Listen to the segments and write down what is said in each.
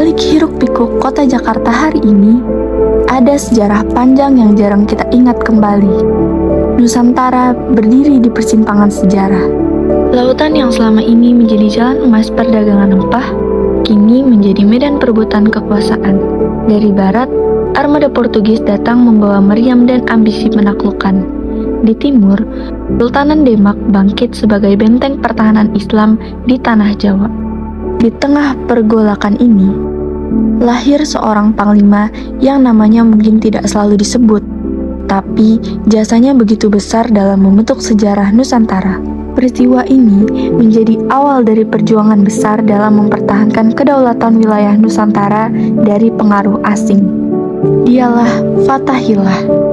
Di balik hiruk-pikuk kota Jakarta hari ini, ada sejarah panjang yang jarang kita ingat kembali. Nusantara berdiri di persimpangan sejarah. Lautan yang selama ini menjadi jalan emas perdagangan rempah, kini menjadi medan perebutan kekuasaan. Dari barat, armada Portugis datang membawa meriam dan ambisi menaklukkan. Di timur, Sultanan Demak bangkit sebagai benteng pertahanan Islam di tanah Jawa. Di tengah pergolakan ini, lahir seorang panglima yang namanya mungkin tidak selalu disebut, tapi jasanya begitu besar dalam membentuk sejarah Nusantara. Peristiwa ini menjadi awal dari perjuangan besar dalam mempertahankan kedaulatan wilayah Nusantara dari pengaruh asing. Dialah Fatahillah.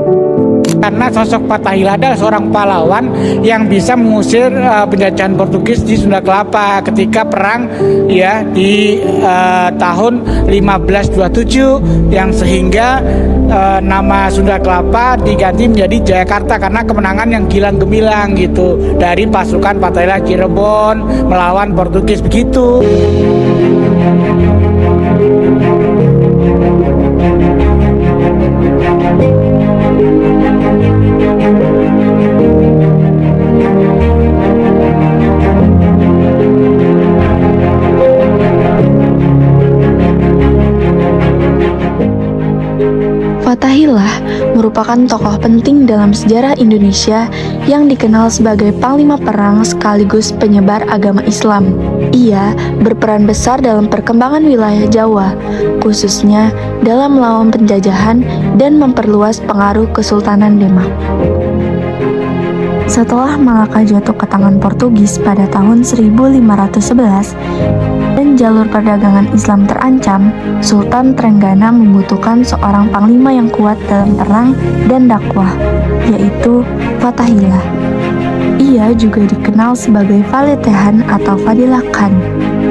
Karena sosok Fatahillah adalah seorang pahlawan yang bisa mengusir penjajahan Portugis di Sunda Kelapa ketika perang ya di tahun 1527, yang sehingga nama Sunda Kelapa diganti menjadi Jayakarta karena kemenangan yang gilang gemilang gitu dari pasukan Fatahillah Cirebon melawan Portugis begitu. Fatahillah merupakan tokoh penting dalam sejarah Indonesia yang dikenal sebagai panglima perang sekaligus penyebar agama Islam. Ia berperan besar dalam perkembangan wilayah Jawa, khususnya dalam melawan penjajahan dan memperluas pengaruh Kesultanan Demak. Setelah Malaka jatuh ke tangan Portugis pada tahun 1511 dan jalur perdagangan Islam terancam, Sultan Trenggana membutuhkan seorang panglima yang kuat dalam perang dan dakwah, yaitu Fatahillah. Ia juga dikenal sebagai Valetehan atau Fadilah Khan.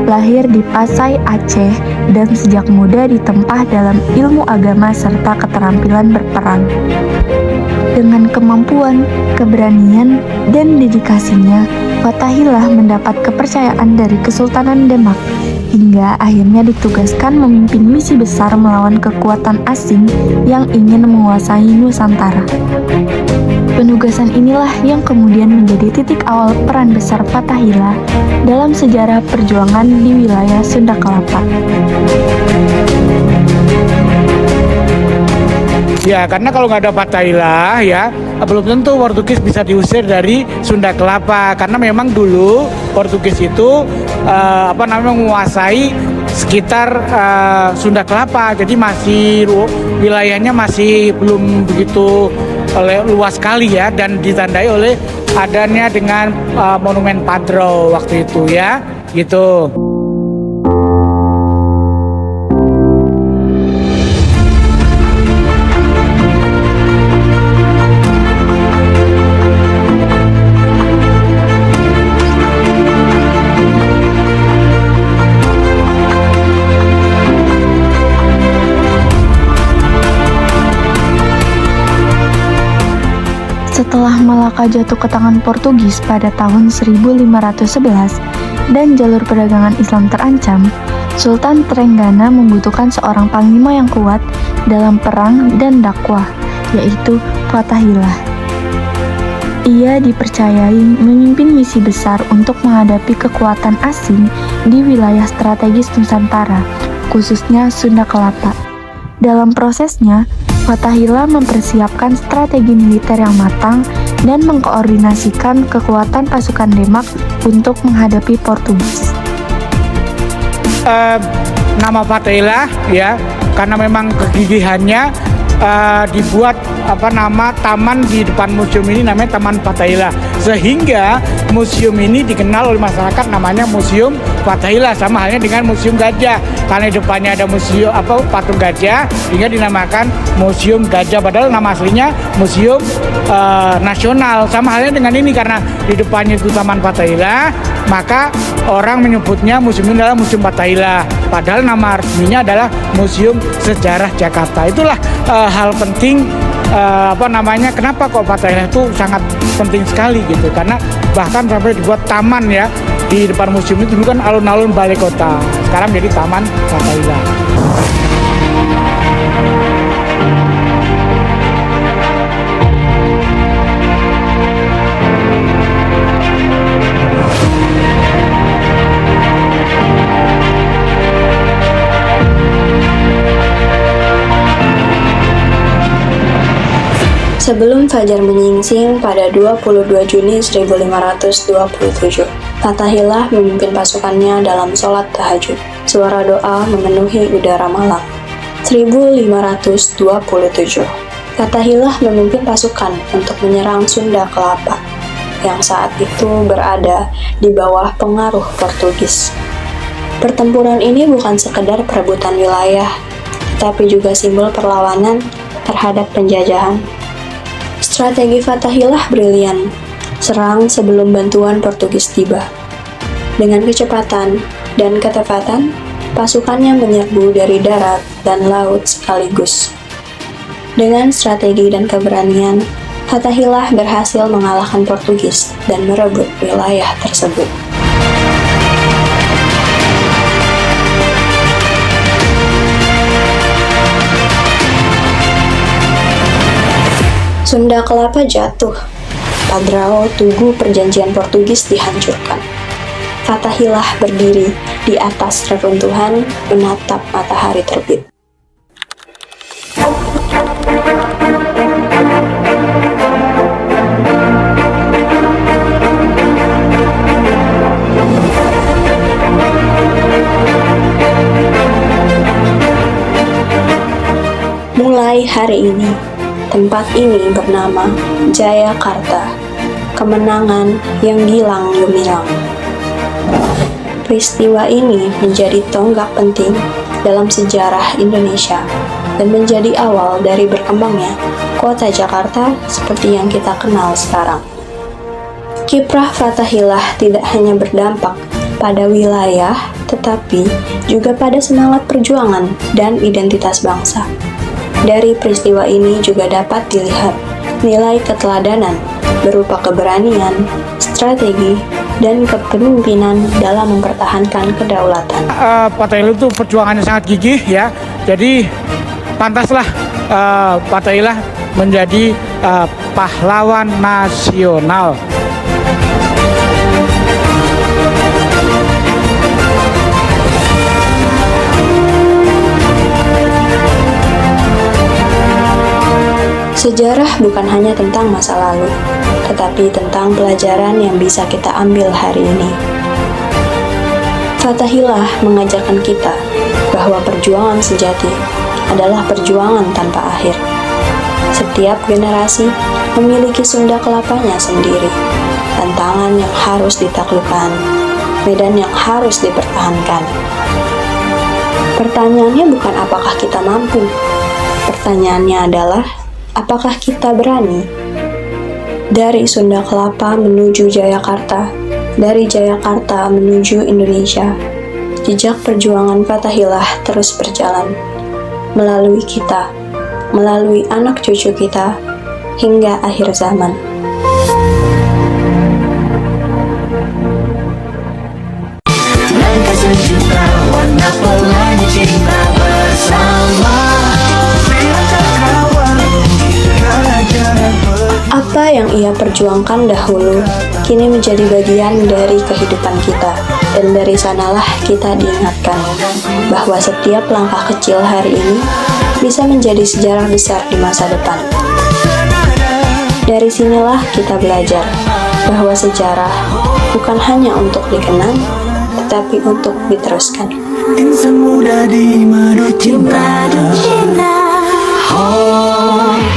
Lahir di Pasai, Aceh, dan sejak muda ditempah dalam ilmu agama serta keterampilan berperang. Dengan kemampuan, keberanian, dan dedikasinya, Fatahillah mendapat kepercayaan dari Kesultanan Demak, hingga akhirnya ditugaskan memimpin misi besar melawan kekuatan asing yang ingin menguasai Nusantara. Penugasan inilah yang kemudian menjadi titik awal peran besar Fatahillah dalam sejarah perjuangan di wilayah Sunda Kelapa. Ya, karena kalau nggak ada Fatahillah ya, belum tentu Portugis bisa diusir dari Sunda Kelapa. Karena memang dulu Portugis itu menguasai sekitar Sunda Kelapa. Jadi masih wilayahnya masih belum begitu luas sekali ya, dan ditandai oleh adanya dengan monumen Padro waktu itu ya, gitu. Setelah Malaka jatuh ke tangan Portugis pada tahun 1511 dan jalur perdagangan Islam terancam, Sultan Trenggana membutuhkan seorang panglima yang kuat dalam perang dan dakwah, yaitu Fatahillah. Ia dipercayai memimpin misi besar untuk menghadapi kekuatan asing di wilayah strategis Nusantara, khususnya Sunda Kelapa. Dalam prosesnya, Fatahillah mempersiapkan strategi militer yang matang dan mengkoordinasikan kekuatan pasukan Demak untuk menghadapi Portugis. Nama Fatahillah ya, karena memang kegigihannya dibuat nama taman di depan museum ini namanya Taman Fatahillah, sehingga museum ini dikenal oleh masyarakat namanya Museum Fatahillah, sama halnya dengan Museum Gajah, karena di depannya ada museum patung gajah sehingga dinamakan Museum Gajah, padahal nama aslinya Museum Nasional. Sama halnya dengan ini, karena di depannya itu Taman Fatahillah, maka orang menyebutnya museum ini adalah Museum Fatahillah, padahal nama resminya adalah Museum Sejarah Jakarta. Itulah hal penting kenapa kok Fatahillah itu sangat penting sekali gitu, karena bahkan sampai dibuat taman ya, di depan museum itu dulu kan alun-alun balai kota, sekarang jadi Taman Fathahillah. Sebelum fajar menyingsing pada 22 Juni 1527, Fathahillah memimpin pasukannya dalam sholat tahajud. Suara doa memenuhi udara malam. 1527, Fathahillah memimpin pasukan untuk menyerang Sunda Kelapa, yang saat itu berada di bawah pengaruh Portugis. Pertempuran ini bukan sekedar perebutan wilayah, tapi juga simbol perlawanan terhadap penjajahan. Strategi Fathahillah brilian, serang sebelum bantuan Portugis tiba. Dengan kecepatan dan ketepatan, pasukannya menyerbu dari darat dan laut sekaligus. Dengan strategi dan keberanian, Fathahillah berhasil mengalahkan Portugis dan merebut wilayah tersebut. Sunda Kelapa jatuh. Padrao Tugu perjanjian Portugis dihancurkan. Fathahillah berdiri di atas reruntuhan menatap matahari terbit. Mulai hari ini, tempat ini bernama Jayakarta, kemenangan yang gilang gemilang. Peristiwa ini menjadi tonggak penting dalam sejarah Indonesia dan menjadi awal dari berkembangnya kota Jakarta seperti yang kita kenal sekarang. Kiprah Fathahillah tidak hanya berdampak pada wilayah, tetapi juga pada semangat perjuangan dan identitas bangsa. Dari peristiwa ini juga dapat dilihat nilai keteladanan berupa keberanian, strategi, dan kepemimpinan dalam mempertahankan kedaulatan. Fathahillah itu perjuangannya sangat gigih ya, jadi pantaslah Fathahillah menjadi pahlawan nasional. Sejarah bukan hanya tentang masa lalu, tetapi tentang pelajaran yang bisa kita ambil hari ini. Fathahillah mengajarkan kita bahwa perjuangan sejati adalah perjuangan tanpa akhir. Setiap generasi memiliki Sunda Kelapanya sendiri, tantangan yang harus ditaklukkan, medan yang harus dipertahankan. Pertanyaannya bukan apakah kita mampu, pertanyaannya adalah apakah kita berani? Dari Sunda Kelapa menuju Jayakarta, dari Jayakarta menuju Indonesia, jejak perjuangan Fathahillah terus berjalan, melalui kita, melalui anak cucu kita, hingga akhir zaman. Warna pelangi cinta bersama. Apa yang ia perjuangkan dahulu, kini menjadi bagian dari kehidupan kita, dan dari sanalah kita diingatkan bahwa setiap langkah kecil hari ini bisa menjadi sejarah besar di masa depan. Dari sinilah kita belajar bahwa sejarah bukan hanya untuk dikenang, tetapi untuk diteruskan. Insan muda di madu cinta. Oh.